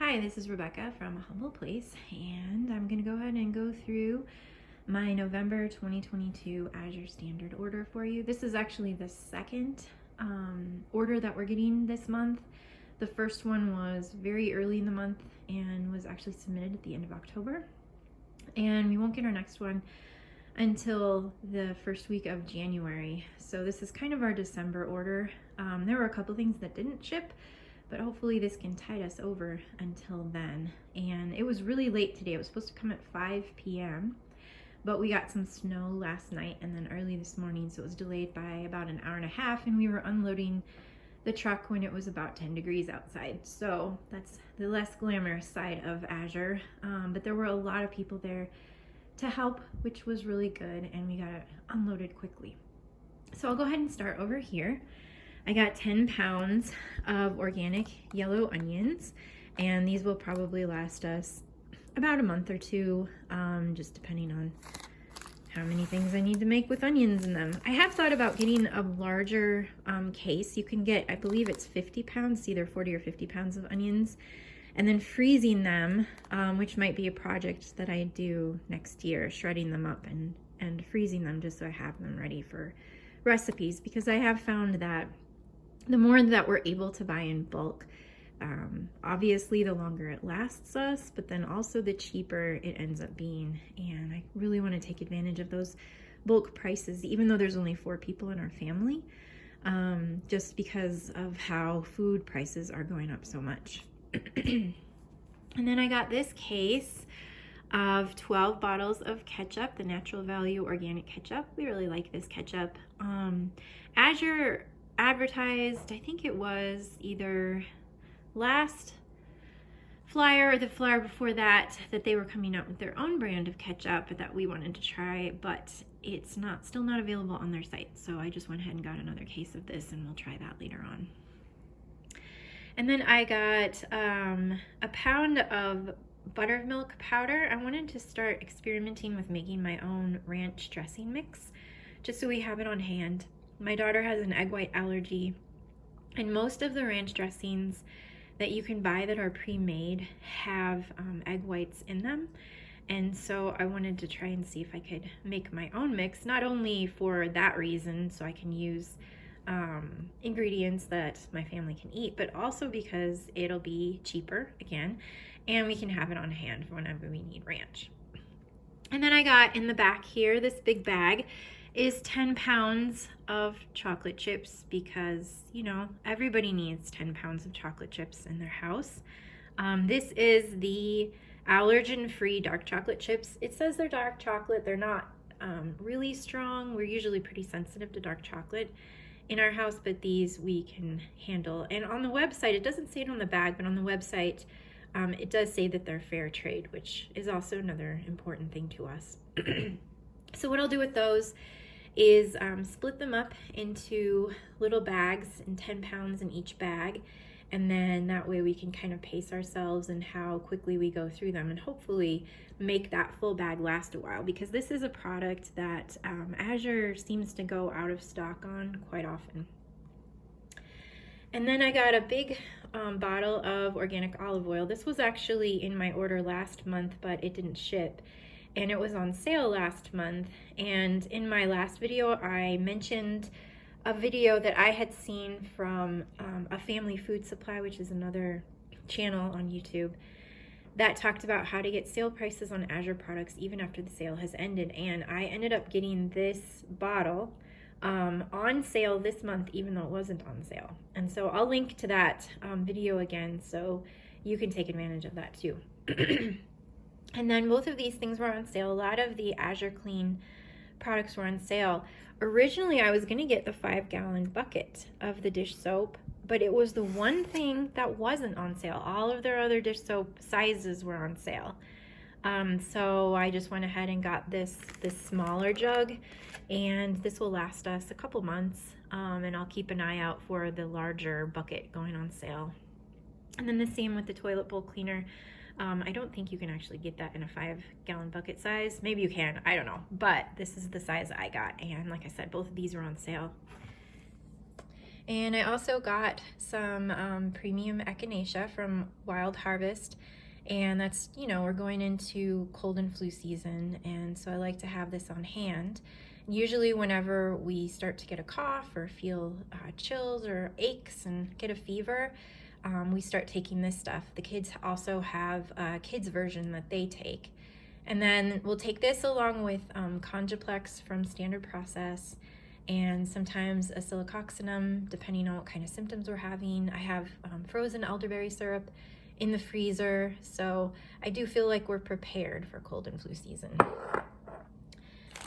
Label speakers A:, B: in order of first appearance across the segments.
A: Hi, this is Rebecca from A Humble Place, and I'm going to go ahead and go through my November 2022 Azure Standard order for you. This is actually the second order that we're getting this month. The first one was very early in the month and was actually submitted at the end of October. And we won't get our next one until the first week of January. So this is kind of our December order. There were a couple things that didn't ship, but hopefully this can tide us over until then. And it was really late today. It was supposed to come at 5 p.m., but we got some snow last night and then early this morning, so it was delayed by about an hour and a half, and we were unloading the truck when it was about 10 degrees outside. So that's the less glamorous side of Azure, but there were a lot of people there to help, which was really good, and we got it unloaded quickly. So I'll go ahead and start over here. I got 10 pounds of organic yellow onions, and these will probably last us about a month or two, just depending on how many things I need to make with onions in them. I have thought about getting a larger case. You can get, I believe it's 50 pounds, either 40 or 50 pounds of onions, and then freezing them, which might be a project that I do next year, shredding them up and freezing them just so I have them ready for recipes, because I have found that the more that we're able to buy in bulk, obviously the longer it lasts us, but then also the cheaper it ends up being. And I really want to take advantage of those bulk prices, even though there's only 4 people in our family, just because of how food prices are going up so much. And then I got this case of 12 bottles of ketchup, the Natural Value Organic Ketchup. We really like this ketchup. Azure advertised, I think it was either last flyer or the flyer before that, that they were coming out with their own brand of ketchup that we wanted to try, but it's still not available on their site. So I just went ahead and got another case of this, and we'll try that later on. And then I got a pound of buttermilk powder. I wanted to start experimenting with making my own ranch dressing mix, just so we have it on hand. My daughter has an egg white allergy, and most of the ranch dressings that you can buy that are pre-made have egg whites in them. And so I wanted to try and see if I could make my own mix, not only for that reason, so I can use ingredients that my family can eat, but also because it'll be cheaper again, and we can have it on hand for whenever we need ranch. And then I got in the back here, this big bag is 10 pounds of chocolate chips, because, you know, everybody needs 10 pounds of chocolate chips in their house. This is the allergen-free dark chocolate chips. It says they're dark chocolate. They're not really strong. We're usually pretty sensitive to dark chocolate in our house, but these we can handle. And on the website, it doesn't say it on the bag, but on the website, it does say that they're fair trade, which is also another important thing to us. So what I'll do with those is split them up into little bags, and 10 pounds in each bag, and then that way we can kind of pace ourselves and how quickly we go through them, and hopefully make that full bag last a while, because this is a product that Azure seems to go out of stock on quite often. And then I got a big bottle of organic olive oil. This was actually in my order last month, but it didn't ship, and it was on sale last month. And in my last video, I mentioned a video that I had seen from a Family Food Supply, which is another channel on YouTube, that talked about how to get sale prices on Azure products even after the sale has ended. And I ended up getting this bottle on sale this month, even though it wasn't on sale. And so I'll link to that video again, so you can take advantage of that too. And then both of these things were on sale. A lot of the Azure Clean products were on sale. Originally, I was going to get the 5-gallon bucket of the dish soap, but it was the one thing that wasn't on sale. All of their other dish soap sizes were on sale. So I just went ahead and got this smaller jug, and this will last us a couple months, and I'll keep an eye out for the larger bucket going on sale. And then the same with the toilet bowl cleaner. I don't think you can actually get that in a 5-gallon bucket size. Maybe you can, I don't know. But this is the size I got. And like I said, both of these are on sale. And I also got some premium Echinacea from Wild Harvest. And that's, you know, we're going into cold and flu season, and so I like to have this on hand. Usually whenever we start to get a cough or feel chills or aches and get a fever, we start taking this stuff. The kids also have a kids version that they take. And then we'll take this along with Conjuplex from Standard Process, and sometimes acylococcinum, depending on what kind of symptoms we're having. I have frozen elderberry syrup in the freezer, so I do feel like we're prepared for cold and flu season.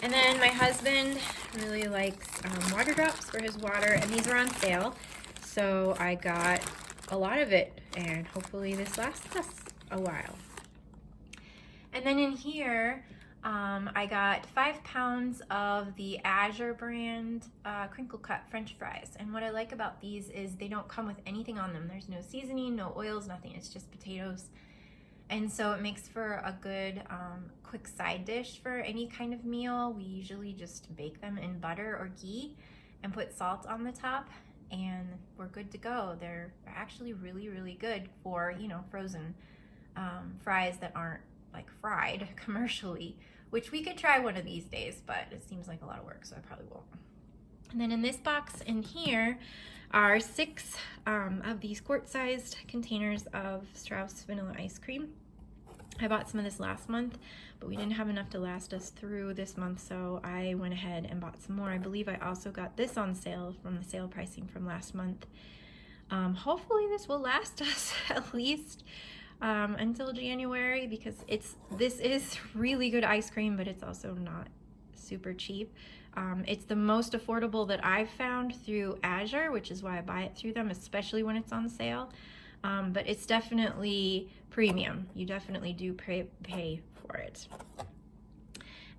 A: And then my husband really likes water drops for his water, and these are on sale, so I got a lot of it, and hopefully this lasts us a while. And then in here, I got 5 pounds of the Azure brand Crinkle cut French fries. And what I like about these is they don't come with anything on them. There's no seasoning, no oils, nothing. It's just potatoes. And so it makes for a good quick side dish for any kind of meal. We usually just bake them in butter or ghee and put salt on the top, and we're good to go. They're actually really, really good for, you know, frozen fries that aren't like fried commercially, which we could try one of these days, but it seems like a lot of work, so I probably won't. And then in this box in here are 6 of these quart-sized containers of Strauss vanilla ice cream. I bought some of this last month, but we didn't have enough to last us through this month, so I went ahead and bought some more. I believe I also got this on sale from the sale pricing from last month. Hopefully this will last us at least until January, because this is really good ice cream, but it's also not super cheap. It's the most affordable that I've found through Azure, which is why I buy it through them, especially when it's on sale. But it's definitely premium. You definitely do pay for it.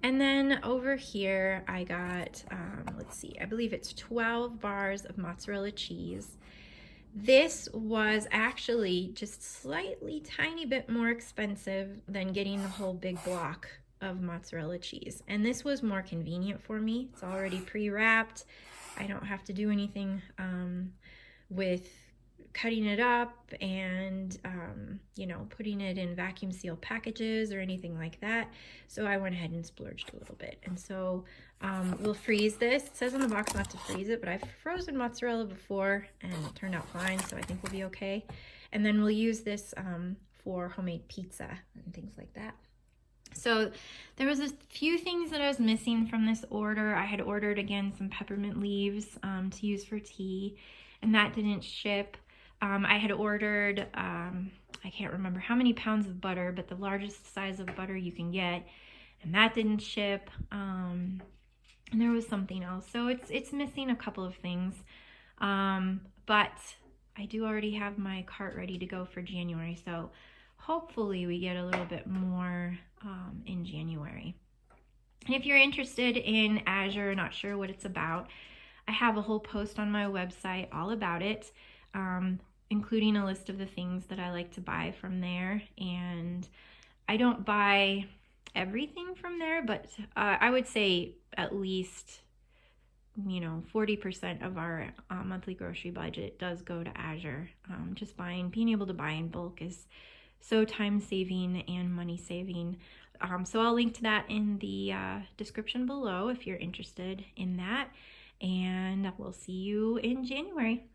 A: And then over here I got, let's see, I believe it's 12 bars of mozzarella cheese. This was actually just slightly tiny bit more expensive than getting the whole big block of mozzarella cheese. And this was more convenient for me. It's already pre-wrapped. I don't have to do anything with cutting it up and you know, putting it in vacuum seal packages or anything like that. So I went ahead and splurged a little bit. And so we'll freeze this. It says on the box not to freeze it, but I've frozen mozzarella before and it turned out fine, so I think we'll be okay. And then we'll use this for homemade pizza and things like that. So there was a few things that I was missing from this order. I had ordered again some peppermint leaves to use for tea, and that didn't ship. I had ordered, I can't remember how many pounds of butter, but the largest size of butter you can get, and that didn't ship. And there was something else. So it's missing a couple of things. But I do already have my cart ready to go for January. So hopefully we get a little bit more in January. And if you're interested in Azure, not sure what it's about, I have a whole post on my website all about it. Including a list of the things that I like to buy from there. And I don't buy everything from there, but I would say at least, you know, 40% of our monthly grocery budget does go to Azure. Just being able to buy in bulk is so time saving and money saving. So I'll link to that in the description below if you're interested in that. And we'll see you in January.